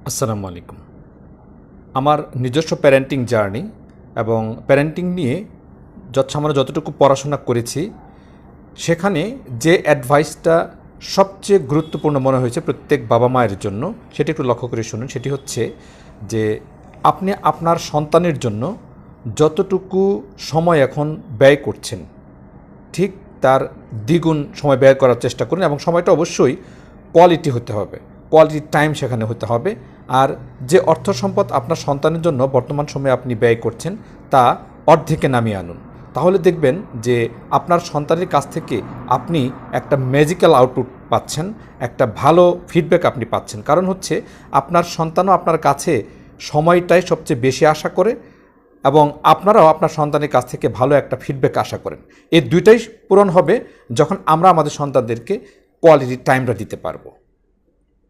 আসসালামু আলাইকুম। আমার নিজস্ব প্যারেন্টিং জার্নি এবং প্যারেন্টিং নিয়ে যৎসামান্য যতটুকু পড়াশোনা করেছি, সেখানে যে অ্যাডভাইসটা সবচেয়ে গুরুত্বপূর্ণ মনে হয়েছে প্রত্যেক বাবা মায়ের জন্য, সেটি একটু লক্ষ্য করে শুনুন। সেটি হচ্ছে যে আপনি আপনার সন্তানের জন্য যতটুকু সময় এখন ব্যয় করছেন, ঠিক তার দ্বিগুণ সময় ব্যয় করার চেষ্টা করুন, এবং সময়টা অবশ্যই কোয়ালিটি হতে হবে, কোয়ালিটি টাইম সেখানে হতে হবে। আর যে অর্থ সম্পদ আপনার সন্তানের জন্য বর্তমান সময়ে আপনি ব্যয় করছেন, তা অর্ধেকে নামিয়ে আনুন। তাহলে দেখবেন যে আপনার সন্তানের কাছ থেকে আপনি একটা ম্যাজিক্যাল আউটপুট পাচ্ছেন, একটা ভালো ফিডব্যাক আপনি পাচ্ছেন। কারণ হচ্ছে আপনার সন্তানও আপনার কাছে সময়টাই সবচেয়ে বেশি আশা করে, এবং আপনারাও আপনার সন্তানের কাছ থেকে ভালো একটা ফিডব্যাক আশা করেন। এই দুইটাই পূরণ হবে যখন আমরা আমাদের সন্তানদেরকে কোয়ালিটি টাইমটা দিতে পারবো।